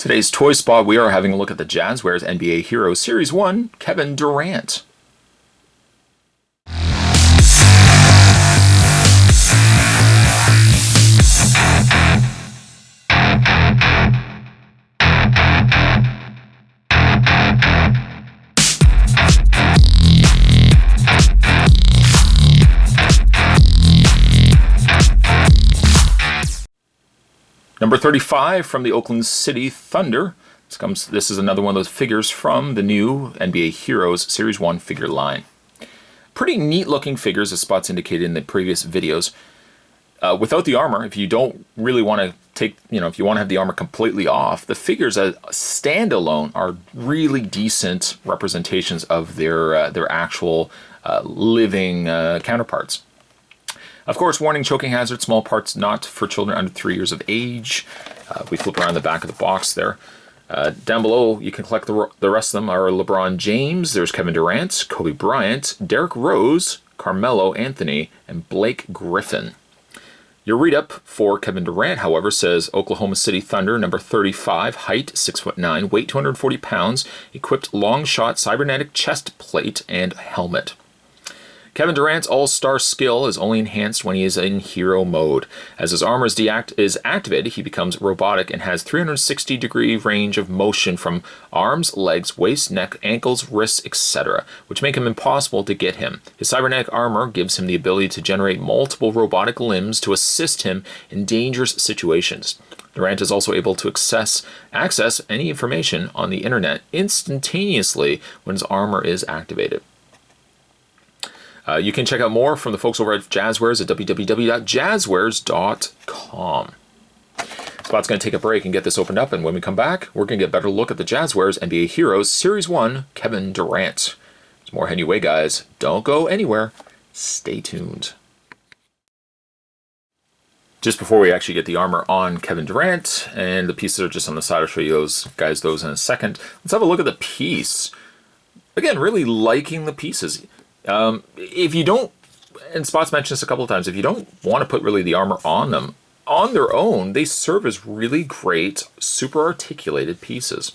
Today's Toy Spot, we are having a look at the Jazwares NBA Heroes Series 1, Kevin Durant. Number 35 from the Oakland City Thunder. This is another one of those figures from the new NBA Heroes Series 1 figure line. Pretty neat looking figures, as Spots indicated in the previous videos. Without the armor, if you don't really want to take, if you want to have the armor completely off, the figures as standalone are really decent representations of their actual living counterparts. Of course, warning, choking hazard, small parts not for children under 3 years of age. We flip around the back of the box there. Down below, you can collect the rest of them are LeBron James, there's Kevin Durant, Kobe Bryant, Derrick Rose, Carmelo Anthony, and Blake Griffin. Your read-up for Kevin Durant, however, says Oklahoma City Thunder, number 35, height 6'9", weight 240 pounds, equipped long shot cybernetic chest plate and helmet. Kevin Durant's all-star skill is only enhanced when he is in hero mode. As his armor is activated, he becomes robotic and has 360-degree range of motion from arms, legs, waist, neck, ankles, wrists, etc., which make him impossible to get him. His cybernetic armor gives him the ability to generate multiple robotic limbs to assist him in dangerous situations. Durant is also able to access any information on the internet instantaneously when his armor is activated. You can check out more from the folks over at Jazwares at www.jazwares.com. Spot's going to take a break and get this opened up, and when we come back, we're going to get a better look at the Jazwares NBA Heroes Series 1, Kevin Durant. There's more heading your way, guys. Don't go anywhere. Stay tuned. Just before we actually get the armor on Kevin Durant, and the pieces are just on the side, I'll show you those in a second. Let's have a look at the piece. Again, really liking the pieces. If you don't, and Spots mentioned this a couple of times, if you don't want to put really the armor on them, on their own, they serve as really great, super articulated pieces.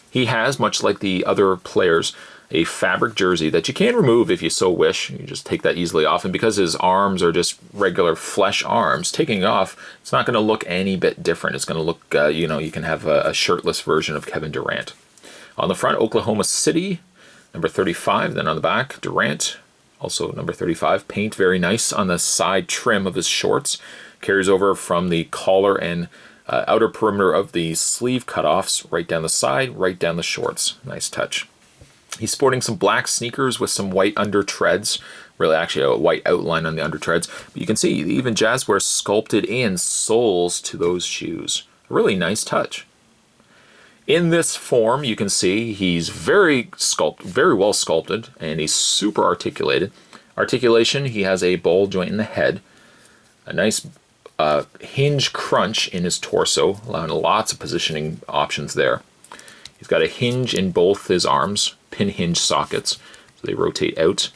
He has, much like the other players, a fabric jersey that you can remove if you so wish. You just take that easily off, and because his arms are just regular flesh arms, taking it off, it's not going to look any bit different. It's going to look, you can have a shirtless version of Kevin Durant. On the front, Oklahoma City, number 35, then on the back, Durant, also number 35. Paint very nice on the side trim of his shorts. Carries over from the collar and outer perimeter of the sleeve cutoffs, right down the side, right down the shorts. Nice touch. He's sporting some black sneakers with some white under treads. Really actually a white outline on the under treads. But you can see even Jazwares sculpted in soles to those shoes. A really nice touch. In this form, you can see he's very well sculpted, and he's super articulated. Articulation, he has a ball joint in the head, a nice hinge crunch in his torso, allowing lots of positioning options there. He's got a hinge in both his arms, pin hinge sockets, so they rotate out,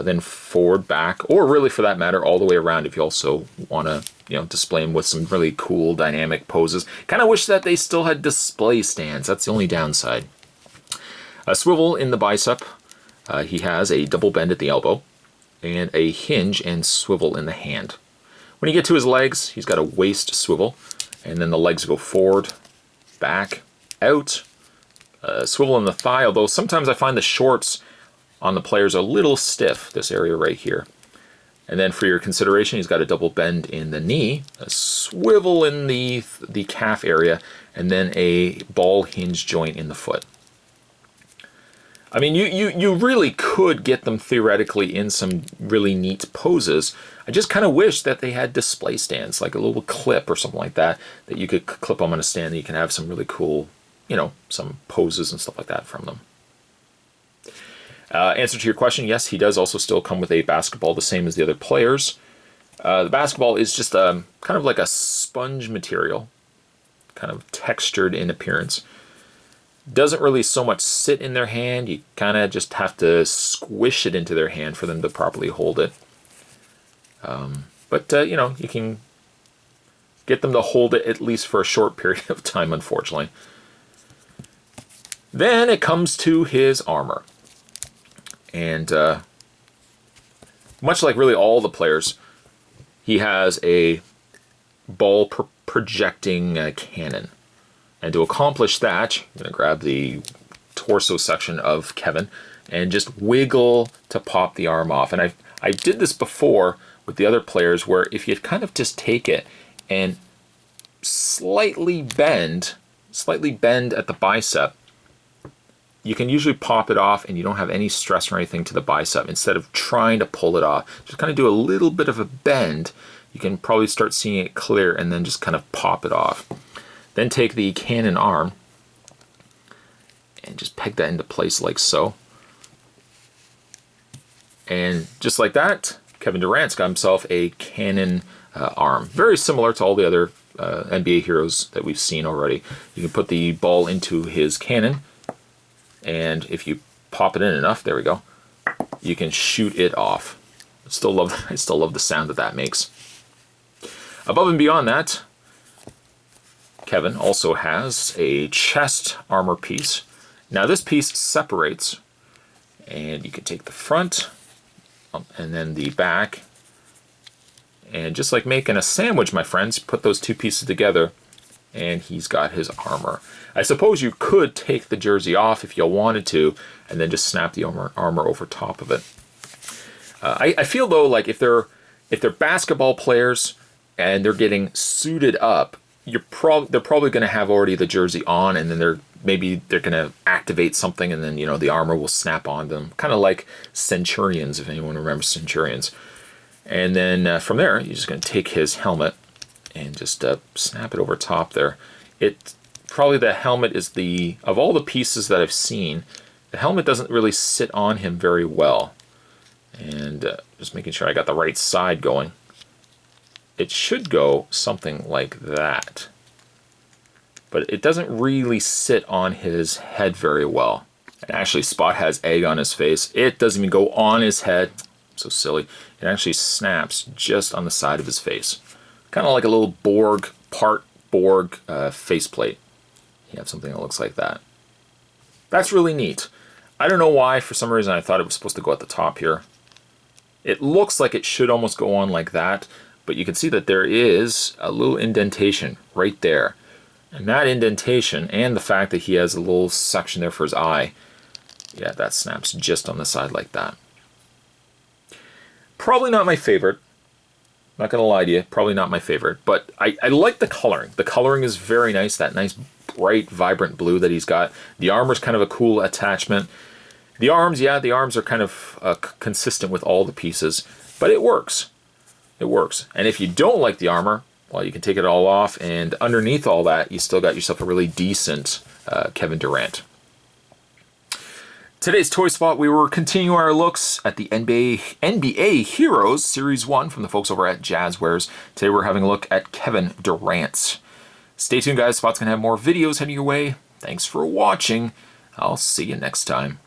then forward, back, or really for that matter, all the way around if you also want to display him with some really cool dynamic poses. Kind of wish that they still had display stands. That's the only downside. A swivel in the bicep. He has a double bend at the elbow and a hinge and swivel in the hand. When you get to his legs, he's got a waist swivel, and then the legs go forward, back, out. Swivel in the thigh, although sometimes I find the shorts on the players a little stiff, this area right here. And then for your consideration, he's got a double bend in the knee, a swivel in the calf area, and then a ball hinge joint in the foot. I mean, you really could get them theoretically in some really neat poses. I just kind of wish that they had display stands, like a little clip or something like that you could clip them on a stand, and you can have some really cool, some poses and stuff like that from them. Answer to your question, yes, he does also still come with a basketball, the same as the other players. The basketball is just kind of like a sponge material, kind of textured in appearance. Doesn't really so much sit in their hand. You kind of just have to squish it into their hand for them to properly hold it. But you can get them to hold it at least for a short period of time, unfortunately. Then it comes to his armor. And much like really all the players, he has a ball projecting cannon. And to accomplish that, I'm going to grab the torso section of Kevin and just wiggle to pop the arm off. And I did this before with the other players, where if you kind of just take it and slightly bend at the bicep, you can usually pop it off and you don't have any stress or anything to the bicep. Instead of trying to pull it off, just kind of do a little bit of a bend. You can probably start seeing it clear and then just kind of pop it off. Then take the cannon arm and just peg that into place like so. And just like that, Kevin Durant's got himself a cannon arm. Very similar to all the other NBA heroes that we've seen already. You can put the ball into his cannon, and if you pop it in enough, there we go, you can shoot it off. I still love the sound that makes. Above and beyond that, Kevin also has a chest armor piece. Now this piece separates, and you can take the front and then the back, and just like making a sandwich, my friends, put those two pieces together and he's got his armor. I suppose you could take the jersey off if you wanted to and then just snap the armor over top of it. I feel though, like if they're basketball players and they're getting suited up, they're probably going to have already the jersey on, and then maybe they're going to activate something, and then the armor will snap on them, kind of like Centurions, if anyone remembers Centurions. And then from there, you're just going to take his helmet and just snap it over top there. Probably the helmet is of all the pieces that I've seen, the helmet doesn't really sit on him very well. And just making sure I got the right side going. It should go something like that. But it doesn't really sit on his head very well. And actually, Spot has egg on his face. It doesn't even go on his head. So silly. It actually snaps just on the side of his face. Kind of like a little part Borg faceplate. You have something that looks like that. That's really neat. I don't know why, for some reason I thought it was supposed to go at the top here. It looks like it should almost go on like that, but you can see that there is a little indentation right there. And that indentation, and the fact that he has a little section there for his eye, yeah, that snaps just on the side like that. Probably not my favorite. Not going to lie to you, probably not my favorite, but I like the coloring. The coloring is very nice, that nice bright, vibrant blue that he's got. The armor's kind of a cool attachment. The arms are kind of consistent with all the pieces, but it works. It works. And if you don't like the armor, well, you can take it all off, and underneath all that, you still got yourself a really decent Kevin Durant. Today's Toy Spot, we will continue our looks at the NBA Heroes Series 1 from the folks over at Jazwares. Today we're having a look at Kevin Durant. Stay tuned, guys. Spot's going to have more videos heading your way. Thanks for watching. I'll see you next time.